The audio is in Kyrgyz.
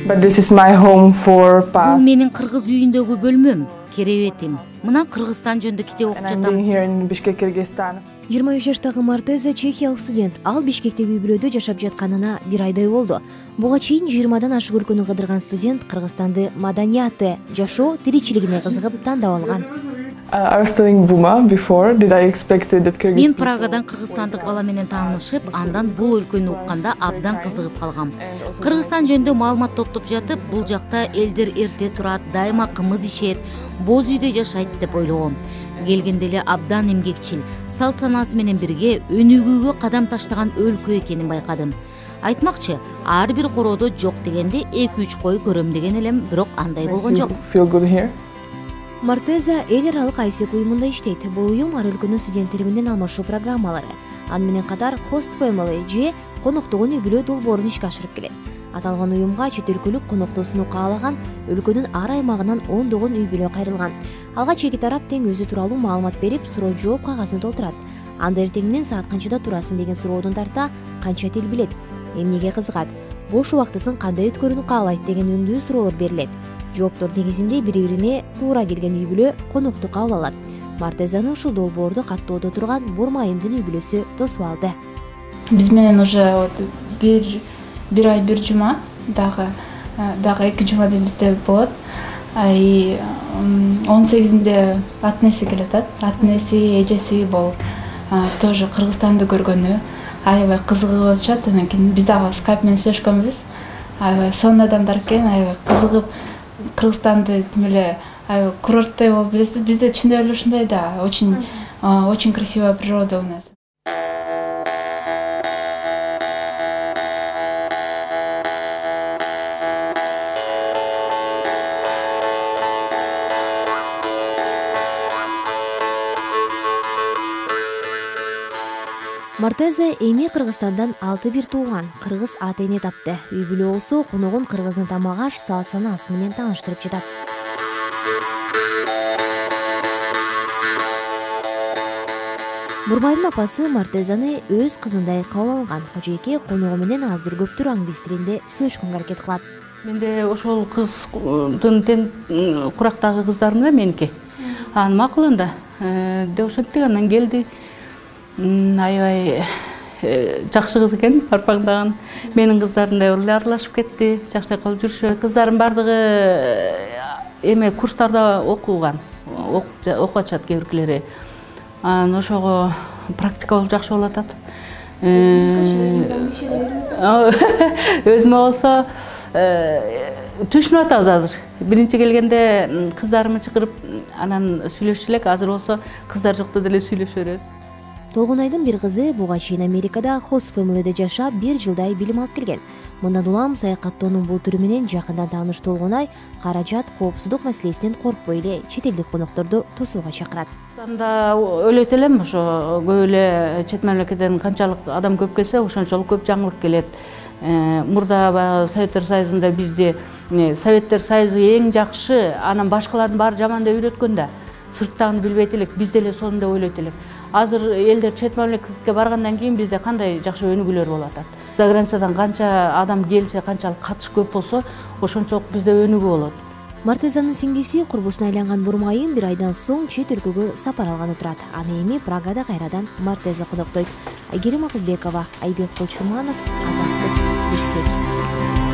But this is my home for Бул past. менин кыргыз үйүндөгү бөлмөм, керебетим. Мына Кыргызстан жөнүндө китеп окуп And I'm жатам. being here in Bishkek, Kyrgyzstan. 23 жаштагы Мартеза чехиялык студент. Ал Бишкектеги үй-бүлөдө жашап жатканына бир айдай болду. Буга чейин 20дан ашык өлкөнү кыдырган студент Кыргызстанды маданияты, жашоо, тиричилигине кызыгып тандап алган. I was studying Buma before. Did I expected that Kyrgyz Мен people- Прагадан кыргызстандык бала менен таанышып, андан бул өлкөнү укканда абдан кызыгып калгам. Кыргызстан жөнүндө маалымат топтоп жатып, бул жакта элдер эрте турат, дайыма кымыз ишет, боз үйдө жашайт деп ойлогом. Келгенде эле абдан эмгекчил, салт санаасы менен бирге өнүгүүгө кадам таштаган өлкө экенин байкадым. Айтмакчы, ар бир короодо жок дегенде 2-3 кой көрөм деген элем, бирок андай болгон жок. Feel good here. Мартеза эл аралык айсек уюмунда иштейт. Бул уюм ар өлкөнүн студенттери менен алмашуу программалары. Аны менен катар Host Family же коноктогон үй-бүлө долбоорун ишке ашырып келет. Аталган уюмга чет өлкөлүк коноктосуну каалаган өлкөнүн ар аймагынан ондогон үй-бүлө кайрылган. Алгач эки тарап тең өзү тууралуу маалымат берип, суроо жооп кагазын толтурат. Анда эртеңинен саат канчада турасың деген суроодон тарта канча тил билет, эмнеге кызыгат, бош убактысын кандай өткөрүүнү каалайт деген өңдүү суроолор берилет. Жооптор негизинде бири-бирине туура келген үй-бүлө конокто кабыл алат. Мартезаны ушул долбоорду каттоодо турган Бурмайымдын үй-бүлөсү тосуп алды. Биз менен уже бир ай бир жума, дагы 2 жумадан бизде болот. 18-inde атнеси келет. Атнеси, эжеси болуп тоже Кыргызстанды көргөнү аябай кызыгып атышат. Анан кийин биз дагы скайп менен сүйлөшкөнбүз. Аябай сонун адамдар экен, аябай кызыгып Кыргызстанды тим эле курорттой болуп билесиз. Бизде чындап эле ушундай да, очень красивая природа у нас. Мартеза эми Кыргызстандан 6 бир тууган, кыргыз ата-эне тапты. Үй-бүлө болсо коногун кыргыздын тамагы аш салт санаасы менен тааныштырып жатат. Бурмайдын апасы Мартезаны өз кызындай кабыл алган. Кожойке коногу менен аздыр көптүр англис тилинде сүйлөшкөнгө аракет кылат. Менде ошол кыздын тең курактагы кыздарым да меники. Аны макуланда деп ошентип анан келди. Аябай жакшы кыз экен, парпаңдаган. Менин кыздарымдай эле аралашып кетти, жакшы кылып жүрүшү. Кыздарым бардыгы эме курстарда окуган, окуп атышат кээ биркилери. Анан ошого практика болуп жакшы болуп атат. Өзүмө болсо түшүнүп атабыз азыр. Биринчи келгенде кыздарымы чакырып, анан сүйлөшчү элек, азыр болсо кыздар жокто деле сүйлөшө беребиз. Толгунайдын бир кызы буга чейин Америкада Host Family'де жашап, 1 жылдай билим алып келген. Мындан улам саякаттоонун бул түрү менен жакындан тааныш Толгунай каражат, коопсуздук маселесинен коркпой эле чет элдик конокторду тосууга чакырат. Анда ойлойт элем, ошо көп эле чет мамлекеттен канчалык адам көп келсе, ошончолук көп жаңылык келет. Мурда баягы Советтер Союзунда бизди Советтер Союзу эң жакшы, анан башкалардын баары жаман деп үйрөткөн да. Сырттагын билбейт элек, биз деле сону деп ойлойт элек. Азыр элдер чет мамлекетке баргандан кийин бизде кандай жакшы өнүгүүлөр болуп атат. Заграницадан канча адам келсе, канчалык катыш көп болсо, ошончолук бизде өнүгүү болот. Мартезанын сиңдиси курбусуна айланган Бурмайым бир айдан соң чет өлкөгө сапар алган турат. Аны эми Прагада кайрадан Мартеза коноктойт. Айгерим Акылбекова, Айбек Кочуманов, Азаттык, Бишкек.